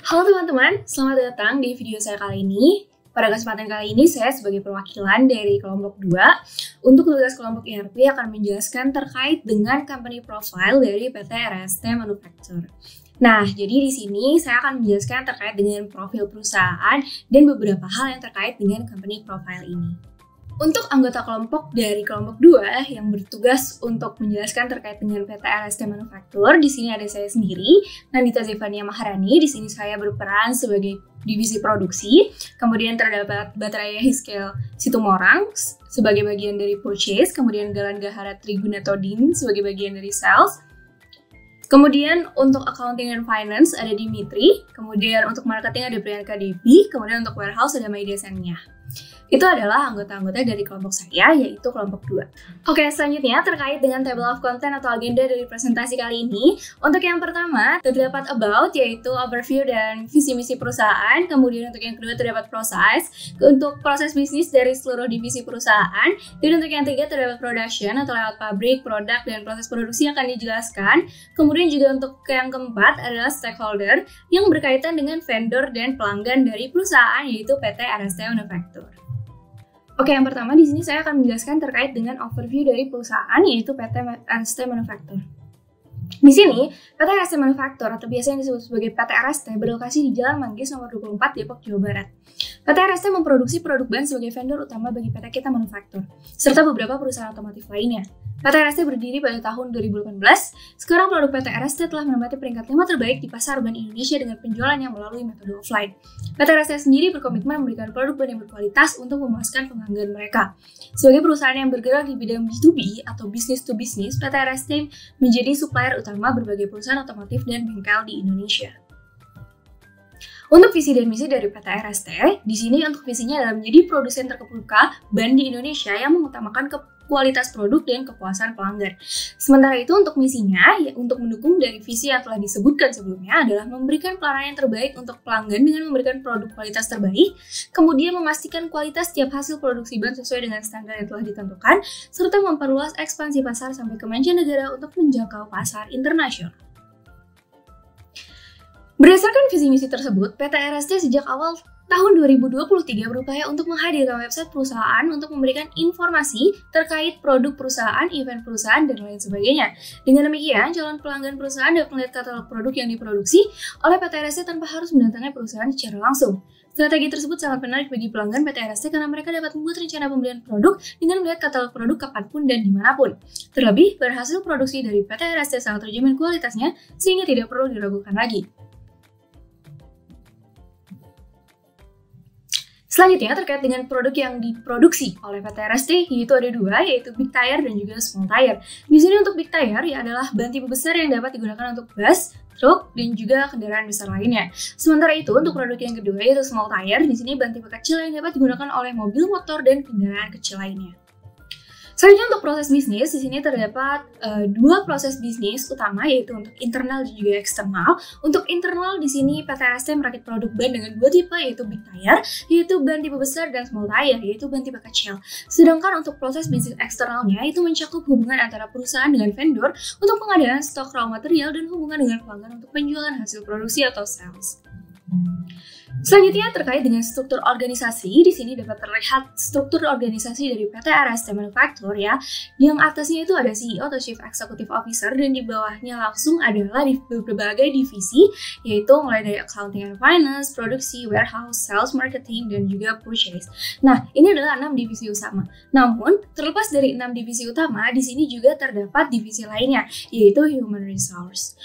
Halo teman-teman, selamat datang di video saya kali ini. Pada kesempatan kali ini, saya sebagai perwakilan dari kelompok 2 untuk tugas kelompok ERP akan menjelaskan terkait dengan company profile dari PT RST Manufacture. Nah, jadi di sini saya akan menjelaskan terkait dengan profil perusahaan dan beberapa hal yang terkait dengan company profile ini. Untuk anggota kelompok dari kelompok 2 yang bertugas untuk menjelaskan terkait dengan PT RST Manufacture, di sini ada saya sendiri, Nandita Zevania Maharani. Di sini saya berperan sebagai divisi produksi. Kemudian terdapat Bataraya Hiskel Situmorang sebagai bagian dari purchase, kemudian Galan Gahara Trigunatodin sebagai bagian dari sales. Kemudian untuk accounting and finance ada Dimitri, kemudian untuk marketing ada Priyanka Devi, kemudian untuk warehouse ada Maida Senya. Itu adalah anggota-anggota dari kelompok saya, yaitu kelompok 2. Oke, selanjutnya terkait dengan table of content atau agenda dari presentasi kali ini. Untuk yang pertama, terdapat about, yaitu overview dan visi misi perusahaan. Kemudian untuk yang kedua terdapat process, untuk proses bisnis dari seluruh divisi perusahaan. Dan untuk yang ketiga terdapat production atau layout pabrik, produk, dan proses produksi yang akan dijelaskan. Kemudian juga untuk yang keempat adalah stakeholder yang berkaitan dengan vendor dan pelanggan dari perusahaan, yaitu PT RST Manufacture. Oke, yang pertama di sini saya akan menjelaskan terkait dengan overview dari perusahaan, yaitu PT RST Manufacture. Di sini, PT RST Manufacture atau biasa yang disebut sebagai PT RST berlokasi di Jalan Manggis nomor 24 Depok, Jawa Barat. PT RST memproduksi produk ban sebagai vendor utama bagi PT Kita Manufacture, serta beberapa perusahaan otomotif lainnya. PT RST berdiri pada tahun 2018, sekarang produk PT RST telah menempati peringkat 5 terbaik di pasar ban Indonesia dengan penjualan yang melalui metode offline. PT RST sendiri berkomitmen memberikan produk ban yang berkualitas untuk memuaskan pelanggan mereka. Sebagai perusahaan yang bergerak di bidang B2B atau business to business, PT RST menjadi supplier utama berbagai perusahaan otomotif dan bengkel di Indonesia. Untuk visi dan misi dari PT RST, di sini untuk visinya adalah menjadi produsen terkemuka ban di Indonesia yang mengutamakan kualitas produk dan kepuasan pelanggan. Sementara itu untuk misinya, ya, untuk mendukung dari visi yang telah disebutkan sebelumnya adalah memberikan pelayanan yang terbaik untuk pelanggan dengan memberikan produk kualitas terbaik, kemudian memastikan kualitas setiap hasil produksi ban sesuai dengan standar yang telah ditentukan, serta memperluas ekspansi pasar sampai ke mancanegara untuk menjangkau pasar internasional. Berdasarkan visi misi tersebut, PT RST sejak awal tahun 2023 berupaya untuk menghadirkan website perusahaan untuk memberikan informasi terkait produk perusahaan, event perusahaan, dan lain sebagainya. Dengan demikian, calon pelanggan perusahaan dapat melihat katalog produk yang diproduksi oleh PT RST tanpa harus mendatangi perusahaan secara langsung. Strategi tersebut sangat menarik bagi pelanggan PT RST karena mereka dapat membuat rencana pembelian produk dengan melihat katalog produk kapanpun dan dimanapun. Terlebih, berhasil produksi dari PT RST sangat terjamin kualitasnya sehingga tidak perlu diragukan lagi. Selanjutnya terkait dengan produk yang diproduksi oleh PT RST, yaitu ada dua, yaitu big tire dan juga small tire. Di sini untuk big tire ya adalah ban tipe besar yang dapat digunakan untuk bus, truk, dan juga kendaraan besar lainnya. Sementara itu untuk produk yang kedua yaitu small tire, di sini ban tipe kecil yang dapat digunakan oleh mobil, motor, dan kendaraan kecil lainnya. Selanjutnya untuk proses bisnis, di sini terdapat dua proses bisnis utama, yaitu untuk internal dan juga eksternal. Untuk internal di sini PT RST merakit produk ban dengan dua tipe, yaitu big tire, yaitu ban tipe besar, dan small tire, yaitu ban tipe kecil. Sedangkan untuk proses bisnis eksternalnya itu mencakup hubungan antara perusahaan dengan vendor untuk pengadaan stok raw material dan hubungan dengan pelanggan untuk penjualan hasil produksi atau sales. Selanjutnya terkait dengan struktur organisasi, di sini dapat terlihat struktur organisasi dari PT RST Manufacture ya. Yang atasnya itu ada CEO atau Chief Executive Officer dan di bawahnya langsung adalah di berbagai divisi, yaitu mulai dari accounting and finance, produksi, warehouse, sales, marketing, dan juga purchase. Nah, ini adalah 6 divisi utama. Namun, terlepas dari 6 divisi utama, di sini juga terdapat divisi lainnya, yaitu human resource.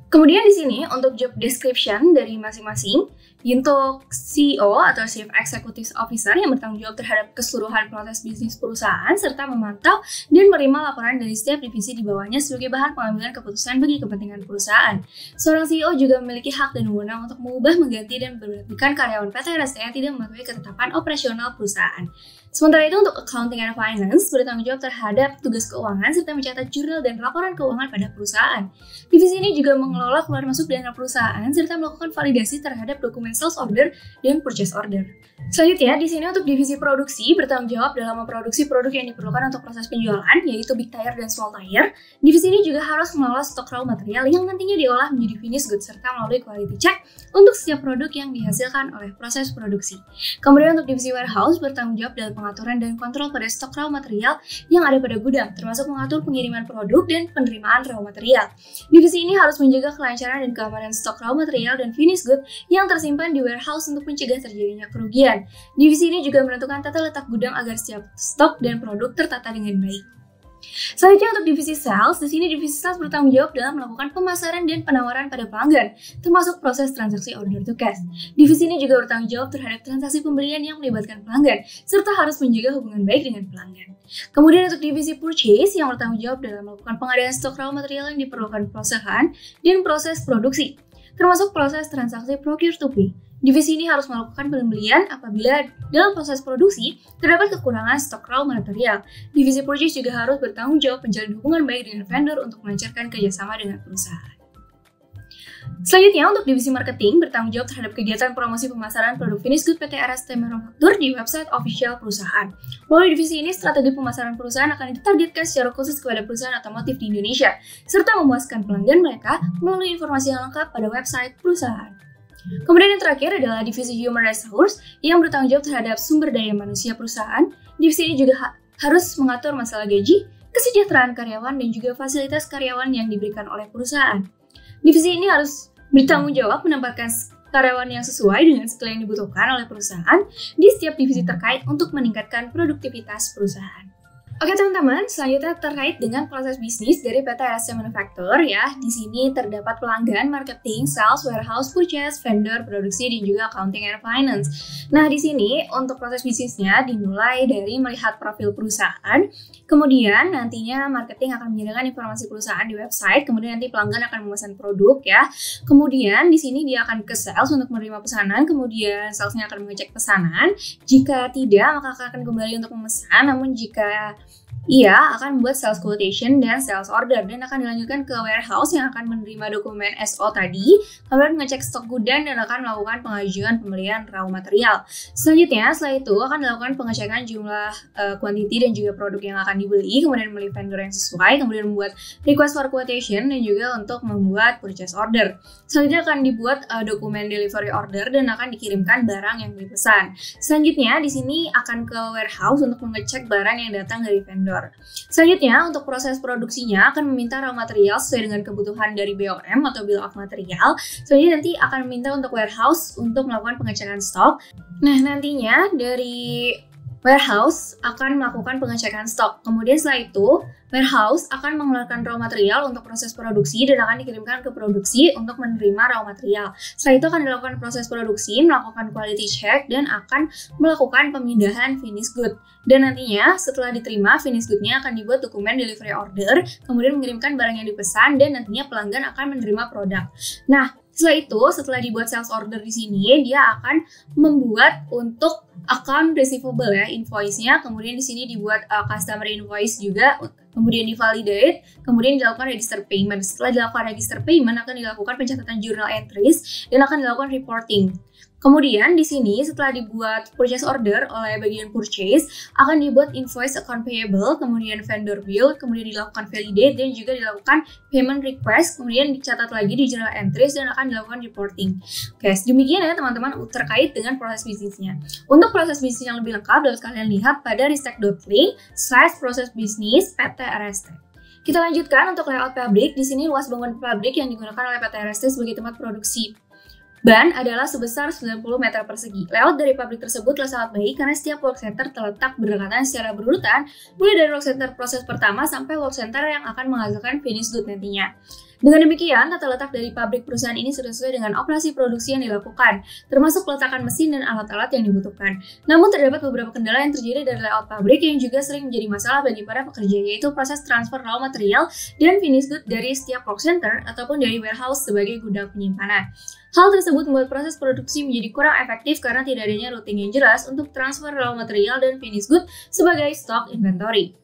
Kemudian di sini untuk job description dari masing-masing, untuk CEO atau Chief Executive Officer yang bertanggung jawab terhadap keseluruhan proses bisnis perusahaan serta memantau dan menerima laporan dari setiap divisi di bawahnya sebagai bahan pengambilan keputusan bagi kepentingan perusahaan. Seorang CEO juga memiliki hak dan wewenang untuk mengubah, mengganti, dan memberhentikan karyawan PT RST yang tidak mematuhi ketetapan operasional perusahaan. Sementara itu untuk accounting and finance bertanggung jawab terhadap tugas keuangan serta mencatat jurnal dan laporan keuangan pada perusahaan. Divisi ini juga mengelola keluar masuk dana perusahaan serta melakukan validasi terhadap dokumen sales order dan purchase order. Selanjutnya, di sini untuk divisi produksi bertanggung jawab dalam memproduksi produk yang diperlukan untuk proses penjualan, yaitu big tire dan small tire. Divisi ini juga harus mengelola stok raw material yang nantinya diolah menjadi finished goods serta melalui quality check untuk setiap produk yang dihasilkan oleh proses produksi. Kemudian untuk divisi warehouse bertanggung jawab dalam pengaturan dan kontrol pada stok raw material yang ada pada gudang, termasuk mengatur pengiriman produk dan penerimaan raw material. Divisi ini harus menjaga kelancaran dan keamanan stok raw material dan finished good yang tersimpan di warehouse untuk mencegah terjadinya kerugian. Divisi ini juga menentukan tata letak gudang agar setiap stok dan produk tertata dengan baik. Selanjutnya untuk divisi sales, di sini divisi sales bertanggung jawab dalam melakukan pemasaran dan penawaran pada pelanggan, termasuk proses transaksi order to cash. Divisi ini juga bertanggung jawab terhadap transaksi pembelian yang melibatkan pelanggan, serta harus menjaga hubungan baik dengan pelanggan. Kemudian untuk divisi purchase yang bertanggung jawab dalam melakukan pengadaan stok raw material yang diperlukan perusahaan dan proses produksi, termasuk proses transaksi procure to pay. Divisi ini harus melakukan pembelian apabila dalam proses produksi terdapat kekurangan stok raw material. Divisi purchase juga harus bertanggung jawab menjalin hubungan baik dengan vendor untuk melancarkan kerjasama dengan perusahaan. Selanjutnya, untuk divisi marketing bertanggung jawab terhadap kegiatan promosi pemasaran produk finished good PT RST Manufaktur di website official perusahaan. Melalui divisi ini, strategi pemasaran perusahaan akan ditargetkan secara khusus kepada perusahaan otomotif di Indonesia, serta memuaskan pelanggan mereka melalui informasi yang lengkap pada website perusahaan. Kemudian yang terakhir adalah divisi Human Resource yang bertanggung jawab terhadap sumber daya manusia perusahaan. Divisi ini juga harus mengatur masalah gaji, kesejahteraan karyawan, dan juga fasilitas karyawan yang diberikan oleh perusahaan. Divisi ini harus bertanggung jawab menempatkan karyawan yang sesuai dengan skill yang dibutuhkan oleh perusahaan di setiap divisi terkait untuk meningkatkan produktivitas perusahaan. Oke teman-teman, selanjutnya terkait dengan proses bisnis dari PT RST Manufaktur ya. Di sini terdapat pelanggan, marketing, sales, warehouse, purchase, vendor, produksi, dan juga accounting and finance. Nah, di sini untuk proses bisnisnya dimulai dari melihat profil perusahaan, kemudian nantinya marketing akan menyediakan informasi perusahaan di website, kemudian nanti pelanggan akan memesan produk ya. Kemudian di sini dia akan ke sales untuk menerima pesanan, kemudian salesnya akan mengecek pesanan. Jika tidak, maka akan kembali untuk memesan, namun jika ia akan membuat sales quotation dan sales order dan akan dilanjutkan ke warehouse yang akan menerima dokumen SO tadi, kemudian mengecek stok gudang dan akan melakukan pengajuan pembelian raw material. Selanjutnya, setelah itu akan dilakukan pengecekan jumlah quantity dan juga produk yang akan dibeli, kemudian memilih vendor yang sesuai, kemudian membuat request for quotation dan juga untuk membuat purchase order. Selanjutnya akan dibuat dokumen delivery order dan akan dikirimkan barang yang dipesan. Selanjutnya, di sini akan ke warehouse untuk mengecek barang yang datang dari vendor. Selanjutnya, untuk proses produksinya akan meminta raw material sesuai dengan kebutuhan dari BOM atau Bill of Material. Selanjutnya nanti akan meminta untuk warehouse untuk melakukan pengecekan stok. Nah, nantinya dari warehouse akan melakukan pengecekan stok. Kemudian setelah itu, warehouse akan mengeluarkan raw material untuk proses produksi dan akan dikirimkan ke produksi untuk menerima raw material. Setelah itu akan dilakukan proses produksi, melakukan quality check, dan akan melakukan pemindahan finished good. Dan nantinya setelah diterima, finished good-nya akan dibuat dokumen delivery order, kemudian mengirimkan barang yang dipesan, dan nantinya pelanggan akan menerima produk. Nah, setelah itu, setelah dibuat sales order di sini, dia akan membuat untuk account receivable ya, invoice-nya, kemudian di sini dibuat customer invoice juga, kemudian divalidate, kemudian dilakukan register payment. Setelah dilakukan register payment, akan dilakukan pencatatan journal entries dan akan dilakukan reporting. Kemudian di sini setelah dibuat purchase order oleh bagian purchase, akan dibuat invoice account payable, kemudian vendor bill, kemudian dilakukan validate dan juga dilakukan payment request, kemudian dicatat lagi di journal entries dan akan dilakukan reporting. Oke, demikian ya teman-teman terkait dengan proses bisnisnya. Untuk proses bisnis yang lebih lengkap dapat kalian lihat pada ristek.link/proses bisnis PT RST. Kita lanjutkan untuk layout pabrik. Di sini luas bangunan pabrik yang digunakan oleh PT RST sebagai tempat produksi ban adalah sebesar 90 meter persegi. Layout dari pabrik tersebutlah sangat baik karena setiap work center terletak berdekatan secara berurutan, mulai dari work center proses pertama sampai work center yang akan menghasilkan finished good nantinya. Dengan demikian, tata letak dari pabrik perusahaan ini sudah sesuai dengan operasi produksi yang dilakukan, termasuk peletakan mesin dan alat-alat yang dibutuhkan. Namun terdapat beberapa kendala yang terjadi dari layout pabrik yang juga sering menjadi masalah bagi para pekerja, yaitu proses transfer raw material dan finished good dari setiap work center ataupun dari warehouse sebagai gudang penyimpanan. Hal tersebut membuat proses produksi menjadi kurang efektif karena tidak adanya routing yang jelas untuk transfer raw material dan finished good sebagai stock inventory.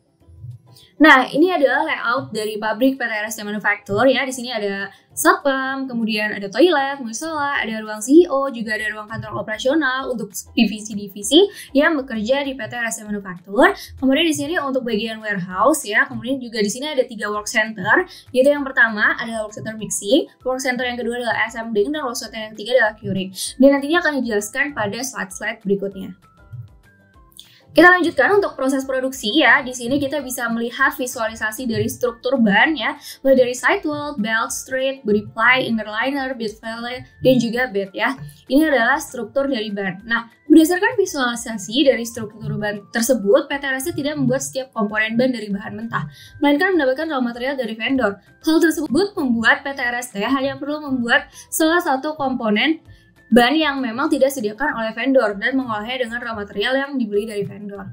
Nah, ini adalah layout dari pabrik PT RST Manufacture ya. Di sini ada satpam, kemudian ada toilet, musola, ada ruang CEO, juga ada ruang kantor operasional untuk divisi-divisi yang bekerja di PT RST Manufacture. Kemudian di sini untuk bagian warehouse ya. Kemudian juga di sini ada 3 work center, yaitu yang pertama adalah work center mixing, work center yang kedua adalah assembling, dan work center yang ketiga adalah curing. Dan nantinya akan dijelaskan pada slide-slide berikutnya. Kita lanjutkan untuk proses produksi ya. Di sini kita bisa melihat visualisasi dari struktur ban ya, mulai dari sidewall, belt, straight, body ply, inner liner, bed valley, dan juga bed ya. Ini adalah struktur dari ban. Nah, berdasarkan visualisasi dari struktur ban tersebut, PT RST tidak membuat setiap komponen ban dari bahan mentah, melainkan mendapatkan raw material dari vendor. Hal tersebut membuat PT RST hanya perlu membuat salah satu komponen ban yang memang tidak disediakan oleh vendor dan mengolahnya dengan raw material yang dibeli dari vendor.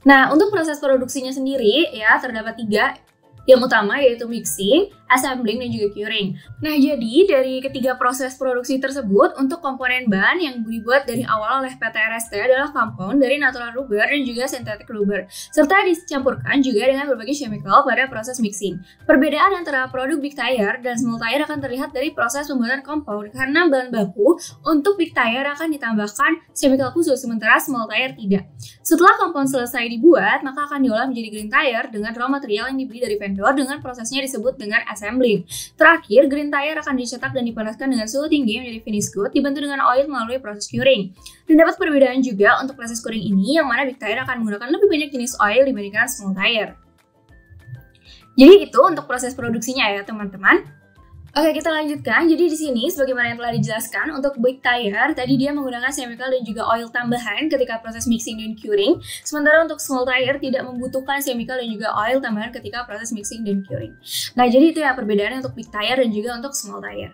Nah, untuk proses produksinya sendiri ya terdapat 3 yang utama, yaitu mixing, assembling, dan juga curing. Nah, jadi dari ketiga proses produksi tersebut, untuk komponen ban yang dibuat dari awal oleh PT RST adalah compound dari natural rubber dan juga synthetic rubber, serta dicampurkan juga dengan berbagai chemical pada proses mixing. Perbedaan antara produk big tire dan small tire akan terlihat dari proses pembuatan compound, karena bahan baku untuk big tire akan ditambahkan chemical khusus, sementara small tire tidak. Setelah compound selesai dibuat, maka akan diolah menjadi green tire dengan raw material yang dibeli dari vendor dengan prosesnya disebut dengan assembling. Terakhir, green tire akan dicetak dan dipanaskan dengan suhu tinggi menjadi finished good, dibantu dengan oil melalui proses curing. Dan dapat perbedaan juga untuk proses curing ini, yang mana big tire akan menggunakan lebih banyak jenis oil dibandingkan small tire. Jadi itu untuk proses produksinya ya teman-teman. Oke, kita lanjutkan. Jadi di sini sebagaimana yang telah dijelaskan, untuk big tire tadi dia menggunakan chemical dan juga oil tambahan ketika proses mixing dan curing. Sementara untuk small tire tidak membutuhkan chemical dan juga oil tambahan ketika proses mixing dan curing. Nah, jadi itu ya perbedaannya untuk big tire dan juga untuk small tire.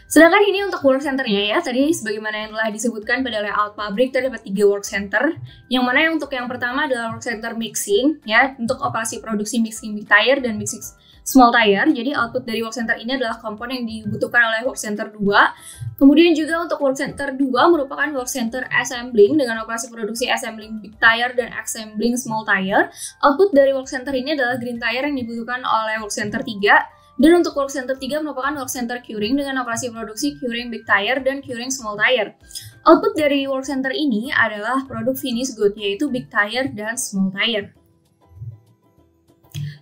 Sedangkan ini untuk work centernya ya, tadi sebagaimana yang telah disebutkan pada layout pabrik terdapat 3 work center, yang mana yang untuk yang pertama adalah work center mixing ya, untuk operasi produksi mixing big tire dan mixing small tire. Jadi output dari work center ini adalah komponen yang dibutuhkan oleh work center 2. Kemudian juga untuk work center 2 merupakan work center assembling dengan operasi produksi assembling big tire dan assembling small tire. Output dari work center ini adalah green tire yang dibutuhkan oleh work center 3. Dan untuk work center 3 merupakan work center curing dengan operasi produksi curing big tire dan curing small tire. Output dari work center ini adalah produk finished good, yaitu big tire dan small tire.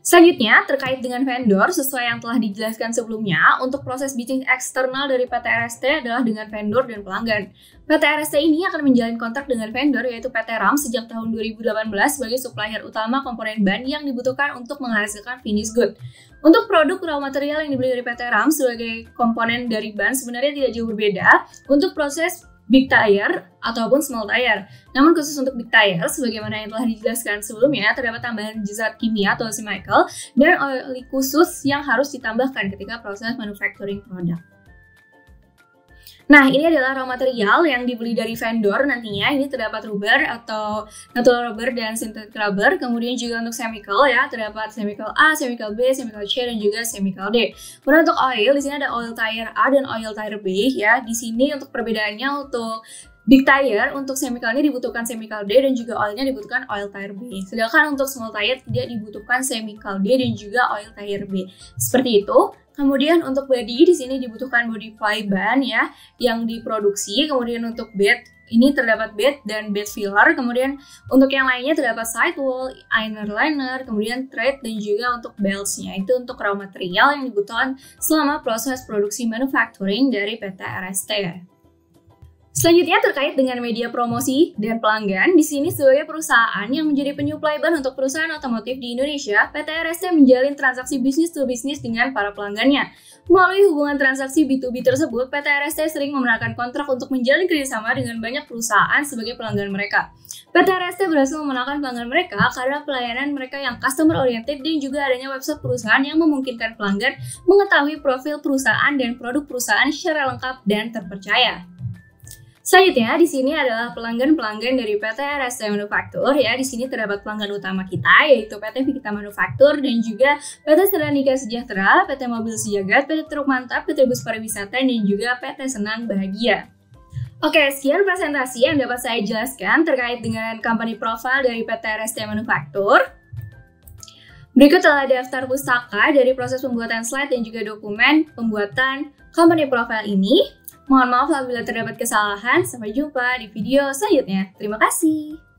Selanjutnya, terkait dengan vendor, sesuai yang telah dijelaskan sebelumnya, untuk proses bisnis eksternal dari PT RST adalah dengan vendor dan pelanggan. PT RST ini akan menjalin kontrak dengan vendor, yaitu PT RAM sejak tahun 2018 sebagai supplier utama komponen ban yang dibutuhkan untuk menghasilkan finished good. Untuk produk raw material yang dibeli dari PT RAM sebagai komponen dari ban sebenarnya tidak jauh berbeda untuk proses big tire ataupun small tire. Namun khusus untuk big tire, sebagaimana yang telah dijelaskan sebelumnya, terdapat tambahan zat kimia atau chemical dan oli khusus yang harus ditambahkan ketika proses manufacturing produk. Nah, ini adalah raw material yang dibeli dari vendor nantinya. Ini terdapat rubber atau natural rubber dan synthetic rubber. Kemudian juga untuk chemical ya, terdapat chemical A, chemical B, chemical C, dan juga chemical D. Kemudian untuk oil, di sini ada oil tire A dan oil tire B ya. Di sini untuk perbedaannya untuk big tire, untuk chemical ini dibutuhkan chemical D dan juga oilnya dibutuhkan oil tire B. Sedangkan untuk small tire tidak dibutuhkan chemical D dan juga oil tire B. Seperti itu. Kemudian untuk body di sini dibutuhkan body ply ban ya yang diproduksi. Kemudian untuk bed ini terdapat bed dan bed filler. Kemudian untuk yang lainnya terdapat sidewall, inner liner, kemudian thread dan juga untuk belts-nya. Itu untuk raw material yang dibutuhkan selama proses produksi manufacturing dari PT RST. Selanjutnya terkait dengan media promosi dan pelanggan, di sini sebagai perusahaan yang menjadi penyuplai ban untuk perusahaan otomotif di Indonesia, PT RST menjalin transaksi bisnis to bisnis dengan para pelanggannya. Melalui hubungan transaksi B2B tersebut, PT RST sering memenangkan kontrak untuk menjalin kerjasama dengan banyak perusahaan sebagai pelanggan mereka. PT RST berhasil memenangkan pelanggan mereka karena pelayanan mereka yang customer oriented dan juga adanya website perusahaan yang memungkinkan pelanggan mengetahui profil perusahaan dan produk perusahaan secara lengkap dan terpercaya. Selanjutnya, di sini adalah pelanggan-pelanggan dari PT RST Manufaktur. Ya, di sini terdapat pelanggan utama kita, yaitu PT Fikita Manufaktur dan juga PT Sedanika Sejahtera, PT Mobil Sejagat, PT Truk Mantap, PT Bus Pariwisata, dan juga PT Senang Bahagia. Oke, sekian presentasi yang dapat saya jelaskan terkait dengan company profile dari PT RST Manufaktur. Berikut adalah daftar pustaka dari proses pembuatan slide dan juga dokumen pembuatan company profile ini. Mohon maaf apabila terdapat kesalahan. Sampai jumpa di video selanjutnya. Terima kasih.